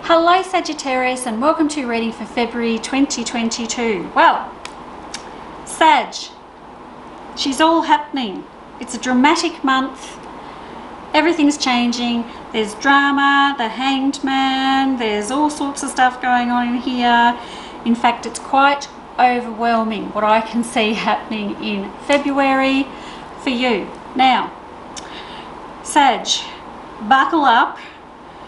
Hello Sagittarius, and welcome to your reading for February 2022. Well, Sag, she's all happening. It's a dramatic month. Everything's changing. There's drama, the Hanged Man, there's all sorts of stuff going on in here. In fact, it's quite overwhelming what I can see happening in February for you. Now, Sag, buckle up.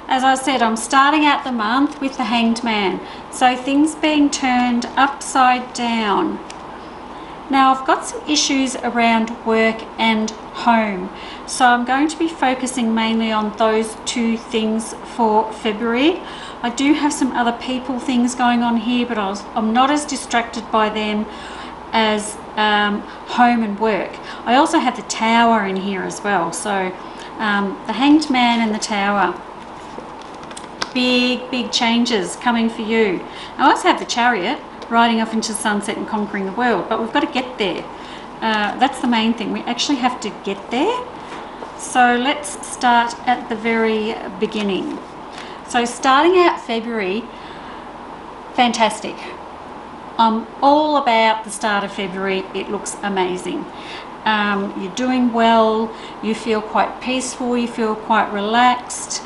As I said, I'm starting out the month with the Hanged Man. So things being turned upside down. Now I've got some issues around work and home. So I'm going to be focusing mainly on those two things for February. I do have some other people things going on here, but I'm not as distracted by them as home and work. I also have the Tower in here as well. So the Hanged Man and the Tower. Big changes coming for you. I also have the Chariot riding off into the sunset and conquering the world, but we've got to get there. That's the main thing. We actually have to get there. So let's start at the very beginning. So starting out February, fantastic. I'm all about the start of February. It looks amazing. You're doing well. You feel quite peaceful. You feel quite relaxed.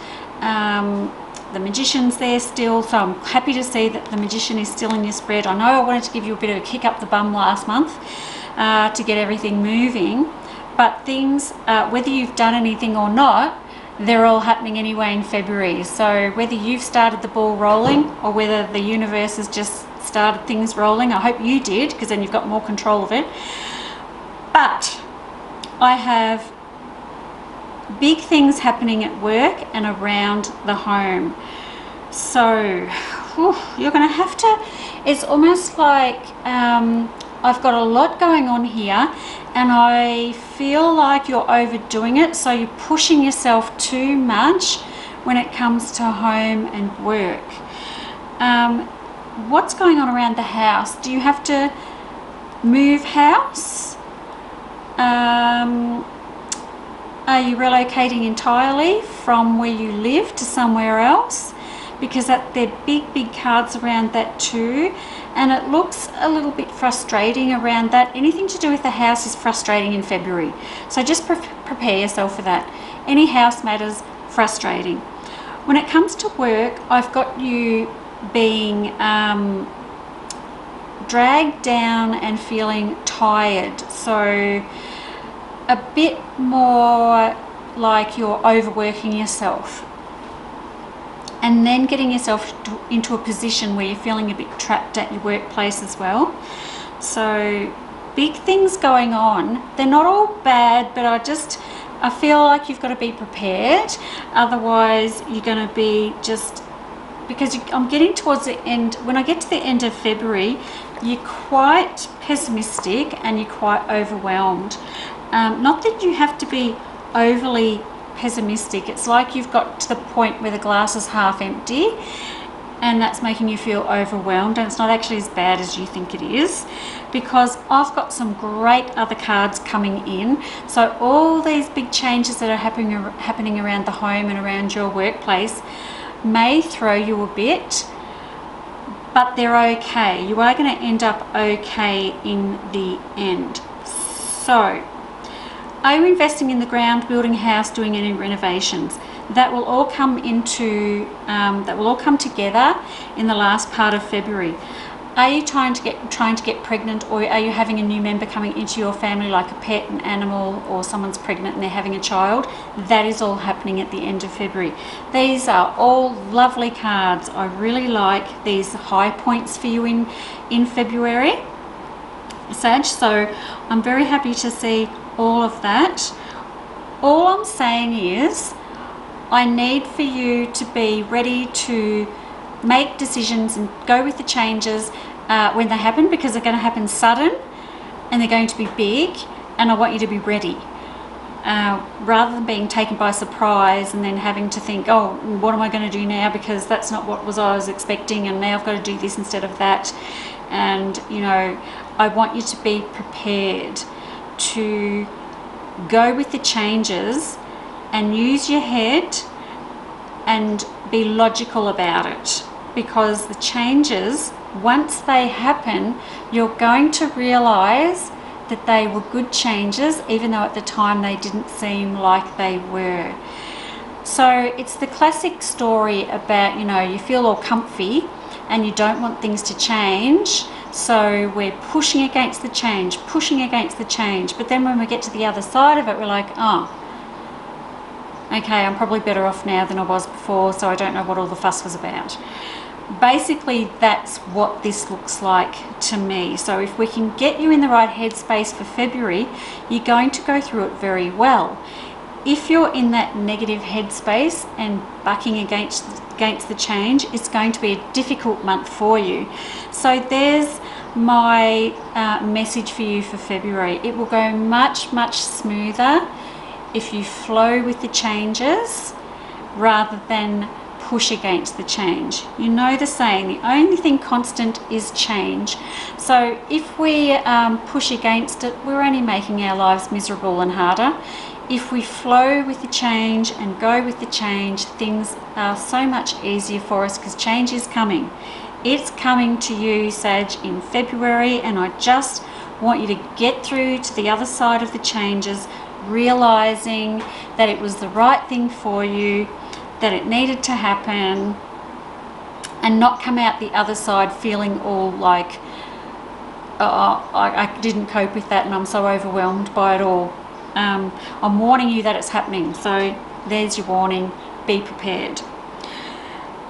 The Magician's there still, so I'm happy to see that the Magician is still in your spread. I know I wanted to give you a bit of a kick up the bum last month to get everything moving, but things, whether you've done anything or not, they're all happening anyway in February. So whether you've started the ball rolling or whether the universe has just started things rolling, I hope you did, because then you've got more control of it. But I have big things happening at work and around the home. So you're going to have to, it's almost like I've got a lot going on here and I feel like you're overdoing it, so you're pushing yourself too much when it comes to home and work. What's going on around the house? Do you have to move house? Are you relocating entirely from where you live to somewhere else? Because they're big cards around that too. And it looks a little bit frustrating around that. Anything to do with the house is frustrating in February. So just prepare yourself for that. Any house matters, frustrating. When it comes to work, I've got you being dragged down and feeling tired. So a bit more like you're overworking yourself and then getting yourself into a position where you're feeling a bit trapped at your workplace as well. So big things going on. They're not all bad, but I feel like you've got to be prepared. Otherwise you're going to be just, because I'm getting towards the end. When I get to the end of February, you're quite pessimistic and you're quite overwhelmed. Not that you have to be overly pessimistic. It's like you've got to the point where the glass is half empty and that's making you feel overwhelmed, and it's not actually as bad as you think it is, because I've got some great other cards coming in. So all these big changes that are happening around the home and around your workplace may throw you a bit, but they're okay. You are going to end up okay in the end. So are you investing in the ground, building a house, doing any renovations? That will all come together in the last part of February. Are you trying to get pregnant, or are you having a new member coming into your family, like a pet, an animal, or someone's pregnant and they're having a child? That is all happening at the end of February. These are all lovely cards. I really like these high points for you in February, Sag. So I'm very happy to see all of that. All I'm saying is I need for you to be ready to make decisions and go with the changes when they happen, because they're going to happen sudden and they're going to be big, and I want you to be ready, rather than being taken by surprise and then having to think, oh, what am I going to do now, because that's not what I was expecting, and now I've got to do this instead of that. And you know, I want you to be prepared to go with the changes and use your head and be logical about it, because the changes, once they happen, you're going to realize that they were good changes, even though at the time they didn't seem like they were. So it's the classic story about, you know, you feel all comfy and you don't want things to change, so we're pushing against the change, but then when we get to the other side of it, we're like, oh, okay, I'm probably better off now than I was before, so I don't know what all the fuss was about. Basically, that's what this looks like to me. So if we can get you in the right headspace for February, you're going to go through it very well. If you're in that negative headspace and bucking against the change, it's going to be a difficult month for you. So there's my message for you for February. It will go much, much smoother if you flow with the changes rather than push against the change. You know the saying, the only thing constant is change. So if we push against it, we're only making our lives miserable and harder. If we flow with the change and go with the change, things are so much easier for us, because change is coming. It's coming to you, Sag, in February, and I just want you to get through to the other side of the changes, realizing that it was the right thing for you, that it needed to happen, and not come out the other side feeling all like, oh, I didn't cope with that and I'm so overwhelmed by it all. I'm warning you that it's happening, so there's your warning. Be prepared.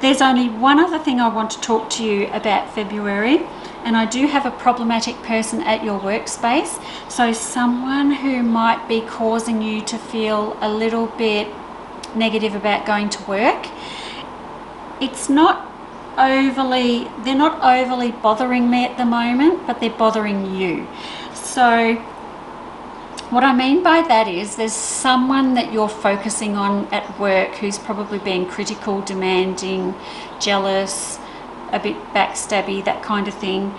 There's only one other thing I want to talk to you about February, and I do have a problematic person at your workspace, so someone who might be causing you to feel a little bit negative about going to work. It's not overly, they're not overly bothering me at the moment, but they're bothering you. So what I mean by that is there's someone that you're focusing on at work who's probably being critical, demanding, jealous, a bit backstabby, that kind of thing.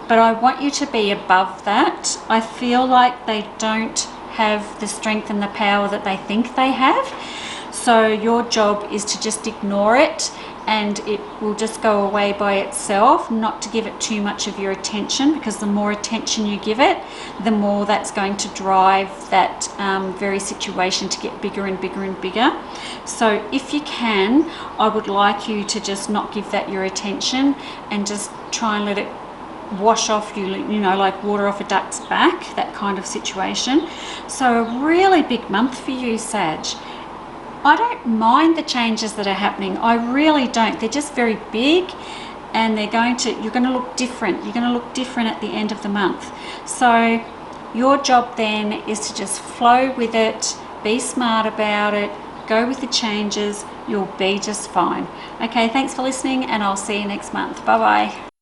But I want you to be above that. I feel like they don't have the strength and the power that they think they have. So your job is to just ignore it, and it will just go away by itself, not to give it too much of your attention, because the more attention you give it, the more that's going to drive that very situation to get bigger and bigger and bigger. So if you can, I would like you to just not give that your attention and just try and let it wash off you, you know, like water off a duck's back, that kind of situation. So a really big month for you, Sag. I don't mind the changes that are happening. I really don't. They're just very big, and you're going to look different. You're going to look different at the end of the month. So your job then is to just flow with it, be smart about it, go with the changes. You'll be just fine. Okay, thanks for listening, and I'll see you next month. Bye-bye.